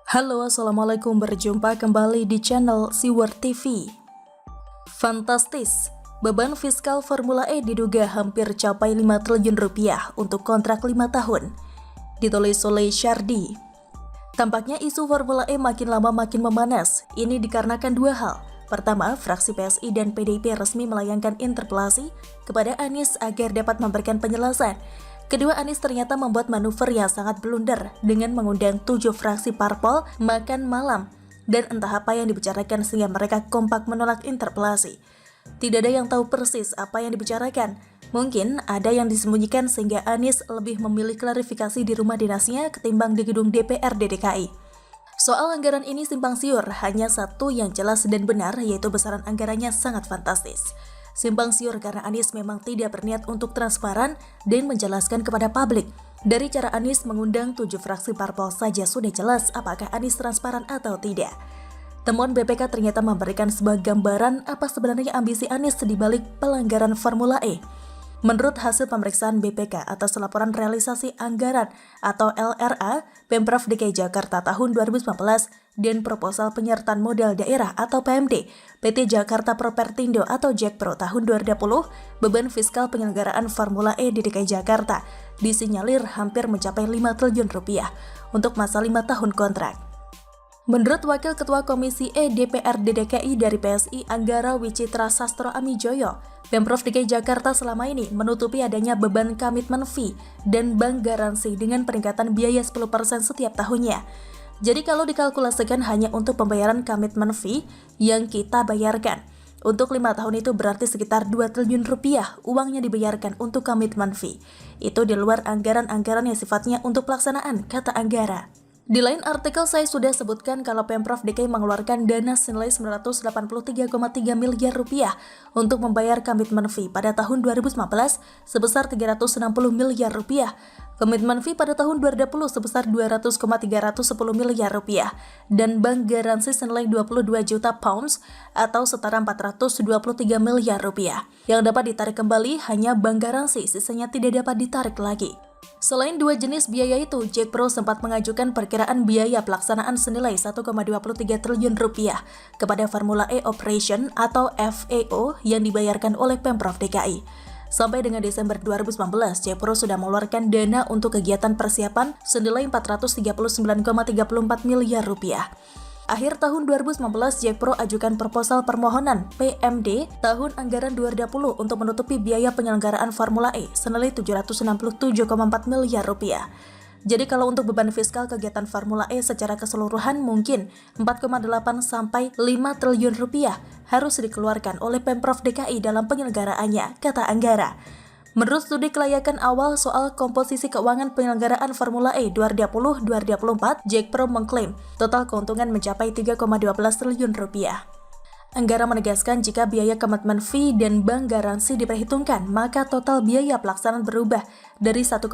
Halo, Assalamualaikum, berjumpa kembali di channel Siwar TV. Fantastis, beban fiskal Formula E diduga hampir capai 5 triliun rupiah untuk kontrak 5 tahun. Ditulis oleh Syardi. Tampaknya isu Formula E makin lama makin memanas. Ini dikarenakan dua hal. Pertama, fraksi PSI dan PDIP resmi melayangkan interpelasi kepada Anies agar dapat memberikan penjelasan. Kedua, Anies ternyata membuat manuver yang sangat blunder dengan mengundang 7 fraksi parpol makan malam. Dan entah apa yang dibicarakan sehingga mereka kompak menolak interpelasi. Tidak ada yang tahu persis apa yang dibicarakan. Mungkin ada yang disembunyikan sehingga Anies lebih memilih klarifikasi di rumah dinasnya ketimbang di gedung DPRD DKI. Soal anggaran ini simpang siur, hanya satu yang jelas dan benar, yaitu besaran anggarannya sangat fantastis. Simpang siur karena Anies memang tidak berniat untuk transparan dan menjelaskan kepada publik. Dari cara Anies mengundang 7 fraksi parpol saja sudah jelas apakah Anies transparan atau tidak. Temuan BPK ternyata memberikan sebuah gambaran apa sebenarnya ambisi Anies di balik pelanggaran Formula E. Menurut hasil pemeriksaan BPK atas laporan realisasi anggaran atau LRA Pemprov DKI Jakarta tahun 2019 dan proposal penyertaan modal daerah atau PMD PT Jakarta Propertindo atau Jakpro tahun 2020, beban fiskal penyelenggaraan Formula E di DKI Jakarta disinyalir hampir mencapai 5 triliun rupiah untuk masa 5 tahun kontrak. Menurut Wakil Ketua Komisi E DPRD DKI dari PSI Anggara Wicitra Sastro Amijoyo, Pemprov DKI Jakarta selama ini menutupi adanya beban komitmen fee dan bank garansi dengan peningkatan biaya 10% setiap tahunnya. Jadi kalau dikalkulasikan hanya untuk pembayaran komitmen fee yang kita bayarkan, untuk 5 tahun itu berarti sekitar 2 triliun rupiah uangnya dibayarkan untuk komitmen fee. Itu di luar anggaran-anggaran yang sifatnya untuk pelaksanaan, kata Anggara. Di lain artikel saya sudah sebutkan kalau Pemprov DKI mengeluarkan dana senilai 983,3 miliar rupiah untuk membayar komitmen fee pada tahun 2015 sebesar 360 miliar rupiah, komitmen fee pada tahun 2020 sebesar 200,310 miliar rupiah, dan bank garansi senilai 22 juta pounds atau setara 423 miliar rupiah. Yang dapat ditarik kembali hanya bank garansi, sisanya tidak dapat ditarik lagi. Selain dua jenis biaya itu, Jakpro sempat mengajukan perkiraan biaya pelaksanaan senilai 1,23 triliun rupiah kepada Formula E Operation atau FEO yang dibayarkan oleh Pemprov DKI. Sampai dengan Desember 2019, Jakpro sudah mengeluarkan dana untuk kegiatan persiapan senilai 439,34 miliar rupiah. Akhir tahun 2019, Jakpro ajukan proposal permohonan PMD tahun anggaran 2020 untuk menutupi biaya penyelenggaraan Formula E senilai 767,4 miliar rupiah. Jadi kalau untuk beban fiskal kegiatan Formula E secara keseluruhan mungkin 4,8 sampai 5 triliun rupiah harus dikeluarkan oleh Pemprov DKI dalam penyelenggaraannya, kata Anggara. Menurut studi kelayakan awal soal komposisi keuangan penyelenggaraan Formula E 2020-2024, Jakpro mengklaim total keuntungan mencapai 3,12 triliun rupiah. Anggara menegaskan jika biaya komitmen fee dan bank garansi diperhitungkan, maka total biaya pelaksanaan berubah dari 1,24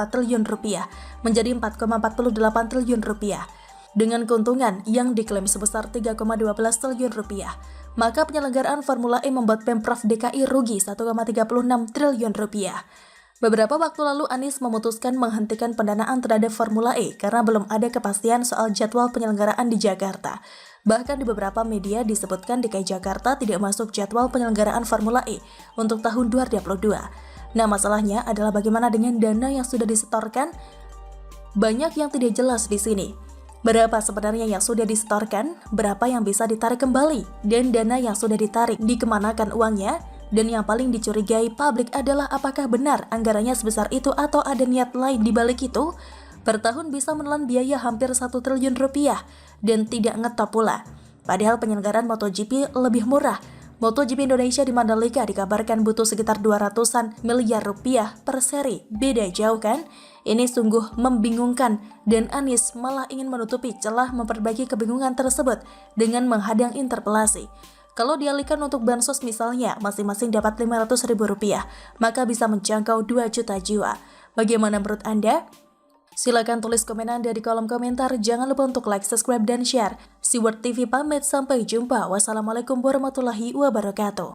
triliun rupiah menjadi 4,48 triliun rupiah. Dengan keuntungan yang diklaim sebesar 3,12 triliun rupiah, maka penyelenggaraan Formula E membuat Pemprov DKI rugi 1,36 triliun rupiah. Beberapa waktu lalu Anies memutuskan menghentikan pendanaan terhadap Formula E karena belum ada kepastian soal jadwal penyelenggaraan di Jakarta. Bahkan di beberapa media disebutkan DKI Jakarta tidak masuk jadwal penyelenggaraan Formula E untuk tahun 2022. Nah, masalahnya adalah bagaimana dengan dana yang sudah disetorkan? Banyak yang tidak jelas di sini. Berapa sebenarnya yang sudah disetorkan, berapa yang bisa ditarik kembali, dan dana yang sudah ditarik dikemanakan uangnya, dan yang paling dicurigai publik adalah apakah benar anggarannya sebesar itu atau ada niat lain di balik itu. Per tahun bisa menelan biaya hampir 1 triliun rupiah, dan tidak ngetop pula. Padahal penyelenggaraan MotoGP lebih murah. MotoGP Indonesia di Mandalika dikabarkan butuh sekitar 200-an miliar rupiah per seri. Beda jauh kan? Ini sungguh membingungkan dan Anies malah ingin menutupi celah memperbaiki kebingungan tersebut dengan menghadang interpelasi. Kalau dialihkan untuk bansos misalnya, masing-masing dapat Rp500.000, maka bisa menjangkau 2 juta jiwa. Bagaimana menurut Anda? Silakan tulis komen Anda di kolom komentar. Jangan lupa untuk like, subscribe, dan share. Siwar TV pamit, sampai jumpa. Wassalamualaikum warahmatullahi wabarakatuh.